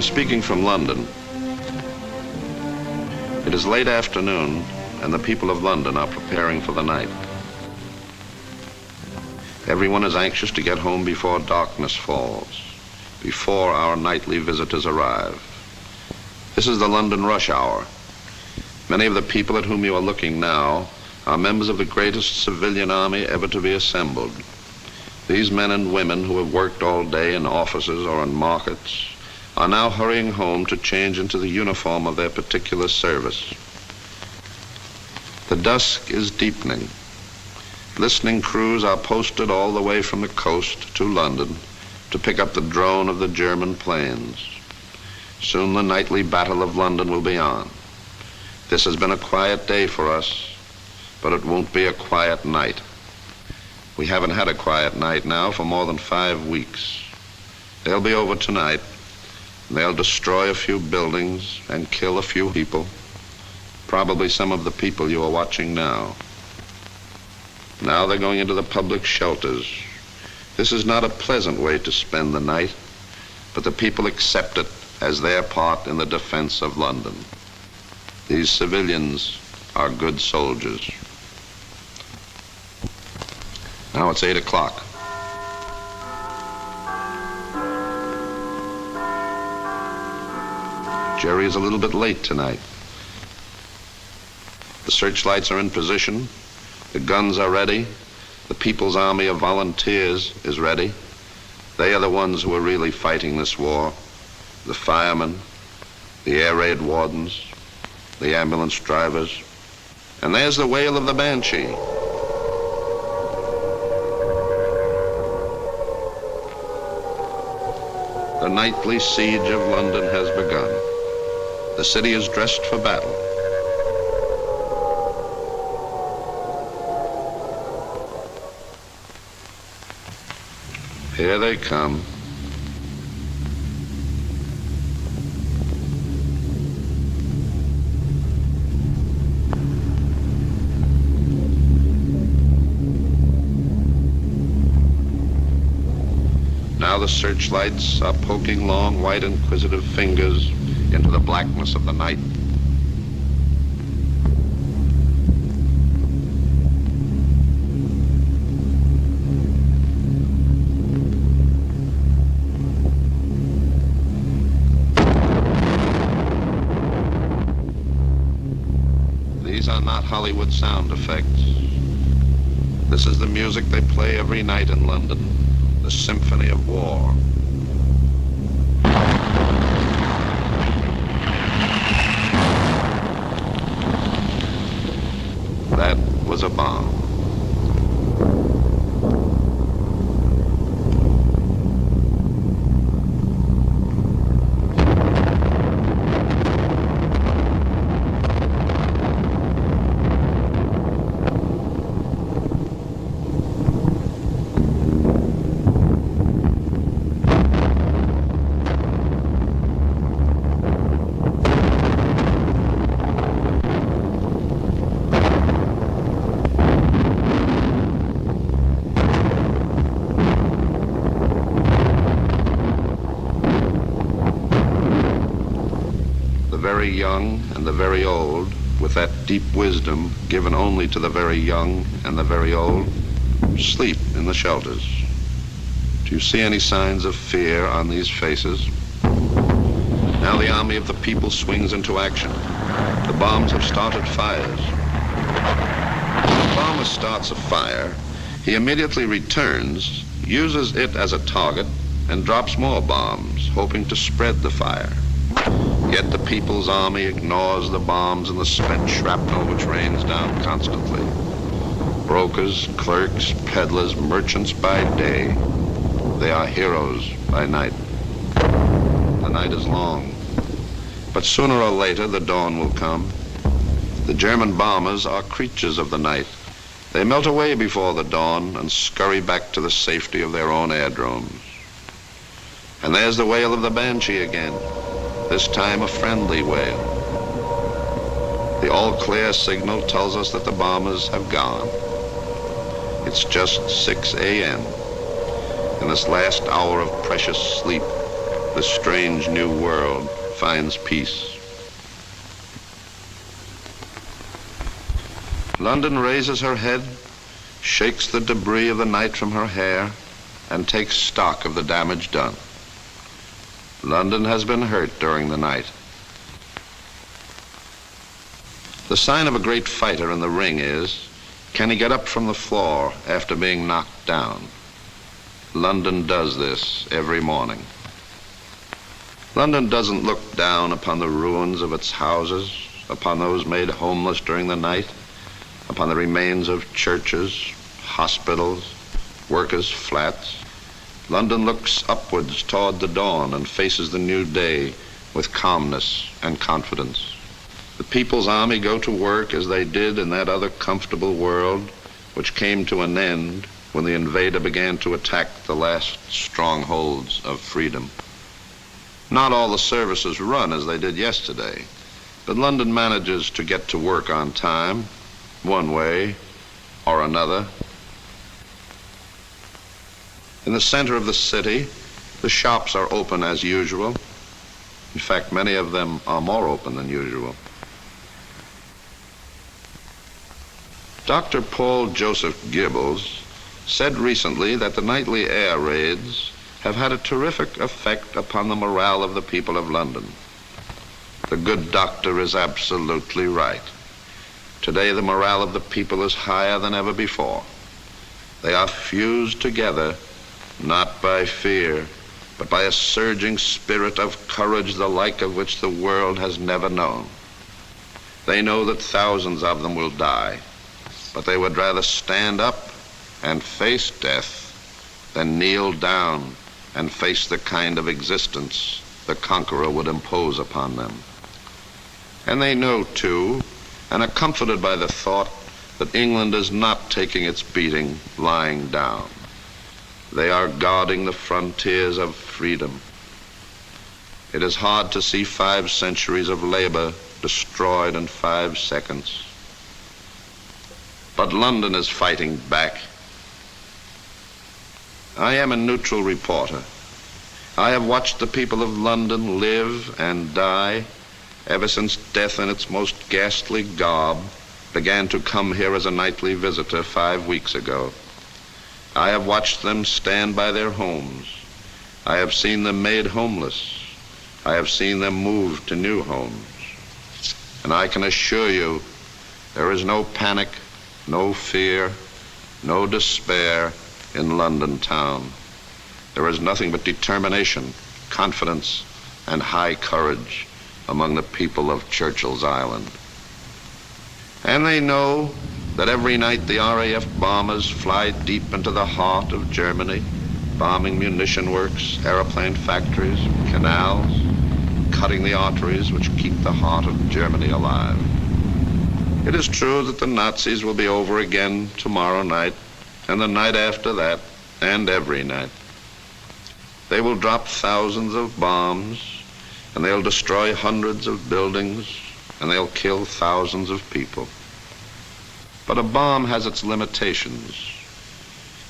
speaking from London. It is late afternoon, and the people of London are preparing for the night. Everyone is anxious to get home before darkness falls, before our nightly visitors arrive. This is the London rush hour. Many of the people at whom you are looking now are members of the greatest civilian army ever to be assembled. These men and women who have worked all day in offices or in markets are now hurrying home to change into the uniform of their particular service. The dusk is deepening. Listening crews are posted all the way from the coast to London to pick up the drone of the German planes. Soon the nightly battle of London will be on. This has been a quiet day for us, but it won't be a quiet night. We haven't had a quiet night now for more than 5 weeks. They'll be over tonight. They'll destroy a few buildings and kill a few people, probably some of the people you are watching now. Now they're going into the public shelters. This is not a pleasant way to spend the night, but the people accept it as their part in the defense of London. These civilians are good soldiers. Now it's 8 o'clock. Jerry is a little bit late tonight. The searchlights are in position. The guns are ready. The People's Army of Volunteers is ready. They are the ones who are really fighting this war. The firemen, the air raid wardens, the ambulance drivers. And there's the wail of the banshee. The nightly siege of London has begun. The city is dressed for battle. Here they come. Now the searchlights are poking long, white, inquisitive fingers into the blackness of the night. These are not Hollywood sound effects. This is the music they play every night in London, the symphony of war. That was a bomb. The very young and the very old, with that deep wisdom given only to the very young and the very old, sleep in the shelters. Do you see any signs of fear on these faces? Now the army of the people swings into action. The bombs have started fires. When the bomber starts a fire, he immediately returns, uses it as a target, and drops more bombs, hoping to spread the fire. Yet the People's Army ignores the bombs and the spent shrapnel which rains down constantly. Brokers, clerks, peddlers, merchants by day, they are heroes by night. The night is long, but sooner or later the dawn will come. The German bombers are creatures of the night. They melt away before the dawn and scurry back to the safety of their own airdromes. And there's the wail of the banshee again. This time a friendly wail. The all-clear signal tells us that the bombers have gone. It's just 6 a.m. In this last hour of precious sleep, this strange new world finds peace. London raises her head, shakes the debris of the night from her hair, and takes stock of the damage done. London has been hurt during the night. The sign of a great fighter in the ring is, can he get up from the floor after being knocked down? London does this every morning. London doesn't look down upon the ruins of its houses, upon those made homeless during the night, upon the remains of churches, hospitals, workers' flats. London looks upwards toward the dawn and faces the new day with calmness and confidence. The People's Army go to work as they did in that other comfortable world which came to an end when the invader began to attack the last strongholds of freedom. Not all the services run as they did yesterday, but London manages to get to work on time, one way or another. In the center of the city, the shops are open as usual. In fact, many of them are more open than usual. Dr. Paul Joseph Gibbles said recently that the nightly air raids have had a terrific effect upon the morale of the people of London. The good doctor is absolutely right. Today, the morale of the people is higher than ever before. They are fused together, not by fear, but by a surging spirit of courage the like of which the world has never known. They know that thousands of them will die, but they would rather stand up and face death than kneel down and face the kind of existence the conqueror would impose upon them. And they know, too, and are comforted by the thought that England is not taking its beating lying down. They are guarding the frontiers of freedom. It is hard to see 5 centuries of labor destroyed in 5 seconds. But London is fighting back. I am a neutral reporter. I have watched the people of London live and die ever since death in its most ghastly garb began to come here as a nightly visitor 5 weeks ago. I have watched them stand by their homes. I have seen them made homeless. I have seen them moved to new homes. And I can assure you, there is no panic, no fear, no despair in London town. There is nothing but determination, confidence, and high courage among the people of Churchill's Island. And they know that every night the RAF bombers fly deep into the heart of Germany, bombing munition works, airplane factories, canals, cutting the arteries which keep the heart of Germany alive. It is true that the Nazis will be over again tomorrow night, and the night after that, and every night. They will drop thousands of bombs, and they'll destroy hundreds of buildings, and they'll kill thousands of people. But a bomb has its limitations.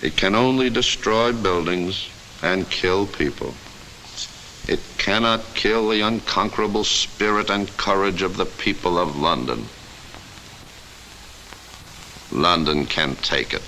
It can only destroy buildings and kill people. It cannot kill the unconquerable spirit and courage of the people of London. London can take it.